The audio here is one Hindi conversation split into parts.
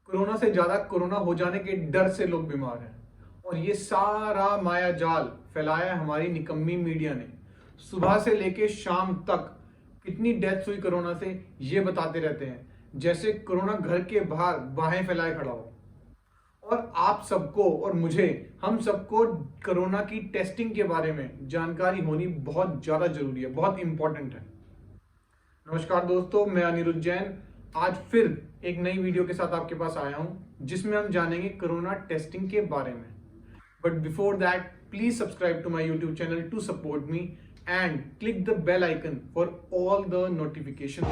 कोरोना से ज्यादा कोरोना हो जाने के डर से लोग बीमार हैं और ये सारा माया जाल फैलाया हमारी निकम्मी मीडिया ने। सुबह से लेके शाम तक कितनी डेथ्स हुई कोरोना से ये बताते रहते हैं, जैसे कोरोना घर के बाहर बाहें फैलाए खड़ा हो। और आप सबको और मुझे, हम सबको कोरोना की टेस्टिंग के बारे में जानकारी होनी बहुत ज्यादा जरूरी है, बहुत इंपॉर्टेंट है। नमस्कार दोस्तों, मैं अनिरुद्ध जैन आज फिर एक नई वीडियो के साथ आपके पास आया हूं जिसमें हम जानेंगे कोरोना टेस्टिंग के बारे में। But before that please subscribe to my YouTube channel to support me and click the bell icon for all the notifications.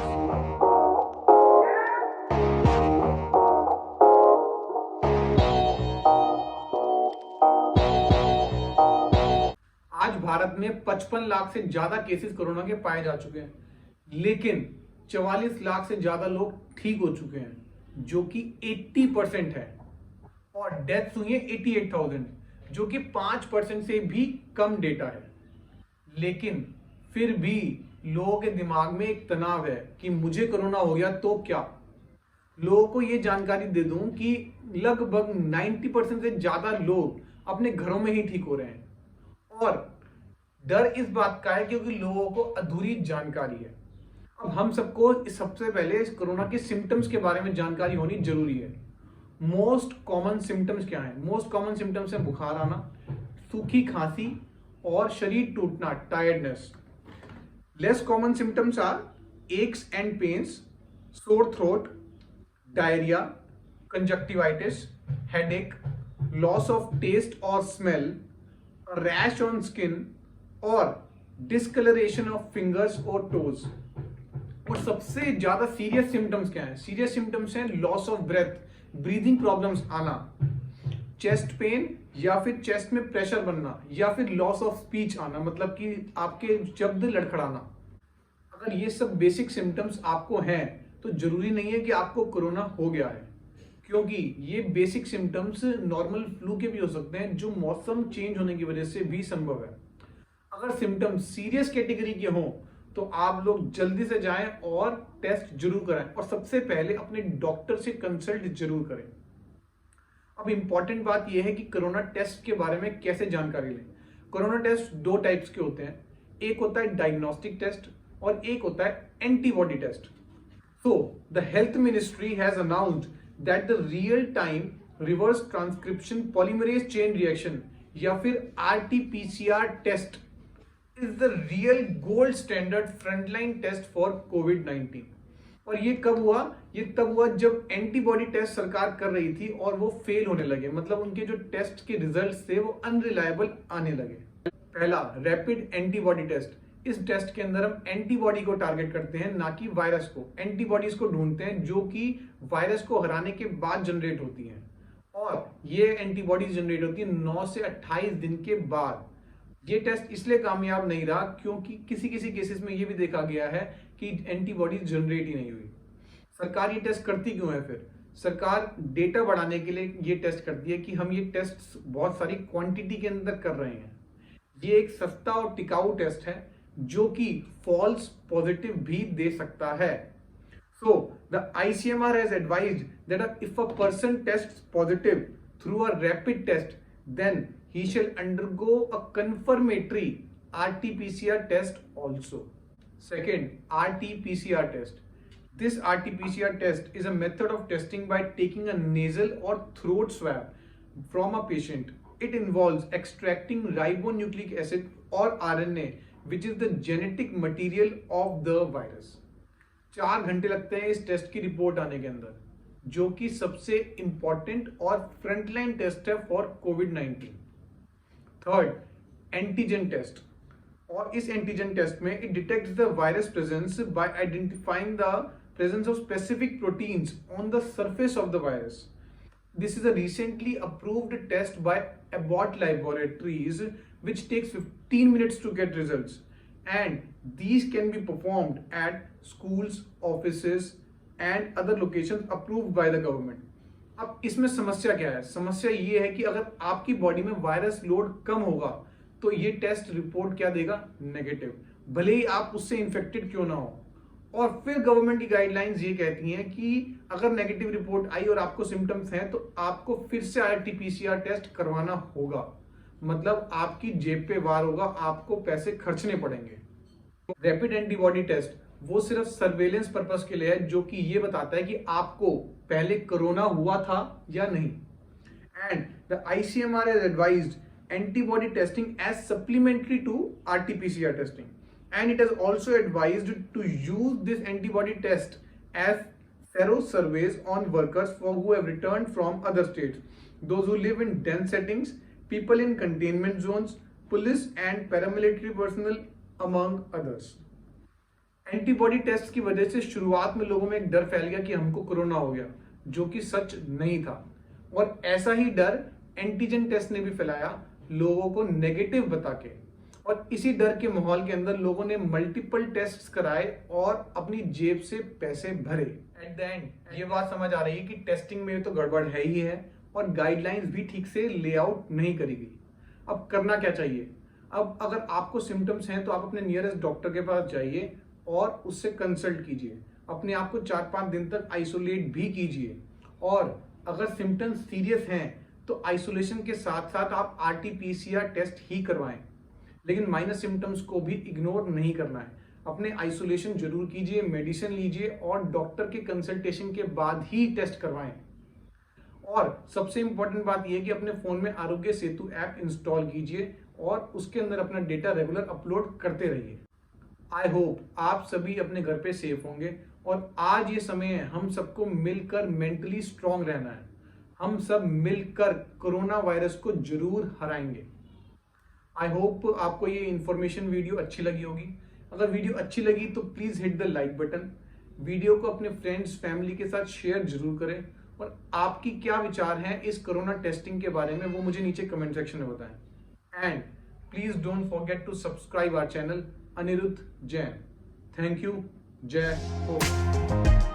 आज भारत में 55 लाख से ज्यादा केसेस कोरोना के पाए जा चुके हैं, लेकिन 44 लाख से ज्यादा लोग ठीक हो चुके हैं, जो कि 80% है। और डेथ्स हुई है 88,000, जो कि 5% से भी कम डेटा है। लेकिन फिर भी लोगों के दिमाग में एक तनाव है कि मुझे कोरोना हो गया तो क्या। लोगों को यह जानकारी दे दूं कि लगभग 90% से ज्यादा लोग अपने घरों में ही ठीक हो रहे हैं। और डर इस बात का है क्योंकि लोगों को अधूरी जानकारी है। अब हम सबको सबसे पहले इस कोरोना के सिम्टम्स के बारे में जानकारी होनी जरूरी है। मोस्ट कॉमन सिम्टम्स क्या हैं? मोस्ट कॉमन सिम्टम्स है बुखार आना, सूखी खांसी और शरीर टूटना, tiredness. Less common symptoms are aches and pains, sore throat, diarrhoea, conjunctivitis, headache, loss of taste और स्मेल, रैश ऑन स्किन और डिस्कलरेशन ऑफ फिंगर्स और टोज। और सबसे ज्यादा सीरियस सिम्टम्स क्या हैं? सीरियस सिम्टम्स हैं loss of breath, breathing problems आना, चेस्ट पेन या फिर चेस्ट में प्रेशर बनना, या फिर लॉस ऑफ स्पीच आना, मतलब कि आपके शब्द लड़खड़ाना। अगर ये सब बेसिक सिम्टम्स आपको हैं तो जरूरी नहीं है कि आपको कोरोना हो गया है, क्योंकि ये बेसिक सिम्टम्स नॉर्मल फ्लू के भी हो सकते हैं, जो मौसम चेंज होने की वजह से भी संभव है। अगर सिम्टम्स सीरियस कैटेगरी के हों तो आप लोग जल्दी से जाएं और टेस्ट जरूर कराएं, और सबसे पहले अपने डॉक्टर से कंसल्ट जरूर करें। अब इंपॉर्टेंट बात यह है कि कोरोना टेस्ट के बारे में कैसे जानकारी लें। कोरोना टेस्ट दो टाइप्स के होते हैं, एक होता है डायग्नोस्टिक टेस्ट और एक होता है antibody test. So, the health ministry has announced that the real-time reverse transcription polymerase chain reaction या फिर RT-PCR test is the real gold standard frontline test for COVID-19। और ये कब हुआ? ये तब हुआ जब एंटीबॉडी टेस्ट सरकार कर रही थी और वो फेल होने लगे, मतलब उनके जो टेस्ट के रिजल्ट्स थे वो अनरिलायबल आने लगे। पहला रैपिड एंटीबॉडी टेस्ट। इस टेस्ट के अंदर हम एंटीबॉडी को टारगेट करते हैं, ना कि वायरस को। एंटीबॉडीज को ढूंढते हैं जो कि वायरस को हराने के बाद जनरेट होती हैं, और ये एंटीबॉडीज जनरेट होती है 9 से 28 दिन के बाद। ये टेस्ट इसलिए कामयाब नहीं रहा क्योंकि किसी किसी केसेस में ये भी देखा गया है कि एंटीबॉडीज जनरेट ही नहीं हुई। सरकार ये टेस्ट करती क्यों है? फिर सरकार डेटा बढ़ाने के लिए ये टेस्ट करती है कि हम ये टेस्ट बहुत सारी क्वांटिटी के अंदर कर रहे हैं। ये एक सस्ता और टिकाऊ टेस्ट है जो कि फॉल्स पॉजिटिव भी दे सकता है। So the ICMR has advised that if a person tests positive through a rapid test, then he shall undergo a confirmatory RT-PCR test also. Second, RT-PCR test. This RT-PCR test is a method of testing by taking a nasal or throat swab from a patient. It involves extracting ribonucleic acid or RNA, which is the genetic material of the virus. 4 घंटे लगते हैं इस टेस्ट की रिपोर्ट आने के अंदर, जो कि सबसे इंपॉर्टेंट और फ्रंटलाइन टेस्ट है फॉर कोविड-19। Third, antigen test. और इस एंटीजन टेस्ट में it detects the virus presence by identifying the presence of specific proteins on the surface of the virus. This is a recently approved test by Abbott Laboratories, which takes 15 minutes to get results, and these can be performed at schools, offices, and other locations approved by the government. अब इसमें समस्या क्या है? समस्या ये है कि अगर आपकी बॉडी में वायरस लोड कम होगा तो ये टेस्ट रिपोर्ट क्या देगा? नेगेटिव, भले ही आप उससे इन्फेक्टेड क्यों ना हो। और फिर गवर्नमेंट की गाइडलाइंस ये कहती हैं कि अगर नेगेटिव रिपोर्ट आई और आपको सिम्टम्स हैं तो आपको फिर से RT-PCR टेस्ट करवाना होगा। मतलब आपकी जेब पे वार होगा, आपको पैसे खर्चने पड़ेंगे। रैपिड एंटीबॉडी टेस्ट वो सिर्फ सर्वेलेंस पर्पस के लिए है, जो कि ये बताता है कि आपको पहले कोरोना हुआ था या नहीं। And the ICMR has advised antibody testing as supplementary to RT-PCR testing, and it has also advised to use this antibody test as sero surveys on workers who have returned from other states, those who live in dense settings, people in containment zones, police and paramilitary personnel, among others. Antibody test की वजह से शुरुआत में लोगों में एक डर फैल गया कि हमको कोरोना हो गया, जो कि सच नहीं था। और ऐसा ही डर एंटीजन टेस्ट ने भी फैलाया लोगों को नेगेटिव बता के, और इसी डर के माहौल के अंदर लोगों ने मल्टीपल टेस्ट्स कराए और अपनी जेब से पैसे भरे। एट द एंड ये बात समझ आ रही है कि टेस्टिंग में तो गड़बड़ है ही है और गाइडलाइंस भी ठीक से लेआउट नहीं करी गई। अब करना क्या चाहिए? अब अगर आपको सिम्टम्स हैं तो आप अपने नियरेस्ट डॉक्टर के पास जाइए और उससे कंसल्ट कीजिए। अपने आप को 4-5 दिन तक आइसोलेट भी कीजिए, और अगर सिम्टम्स सीरियस हैं तो आइसोलेशन के साथ साथ आप RT-PCR टेस्ट ही करवाएं, लेकिन माइनर सिम्टम्स को भी इग्नोर नहीं करना है। अपने आइसोलेशन जरूर कीजिए, मेडिसिन लीजिए और डॉक्टर के कंसल्टेशन के बाद ही टेस्ट करवाएं। और सबसे इंपॉर्टेंट बात यह कि अपने फोन में आरोग्य सेतु ऐप इंस्टॉल कीजिए और उसके अंदर अपना डेटा रेगुलर अपलोड करते रहिए। आई होप आप सभी अपने घर पे सेफ होंगे, और आज ये समय है हम सबको मिलकर मेंटली स्ट्रांग रहना है। हम सब मिलकर कोरोना वायरस को जरूर हराएंगे। आई होप आपको ये इंफॉर्मेशन वीडियो अच्छी लगी होगी। अगर वीडियो अच्छी लगी तो please hit the like button. Video को अपने फ्रेंड्स फैमिली के साथ शेयर जरूर करें, और आपकी क्या विचार हैं इस कोरोना टेस्टिंग के बारे में वो मुझे नीचे कमेंट सेक्शन में बताएं। And please don't forget to subscribe our channel Anirudh Jain. Thank you. जय हो।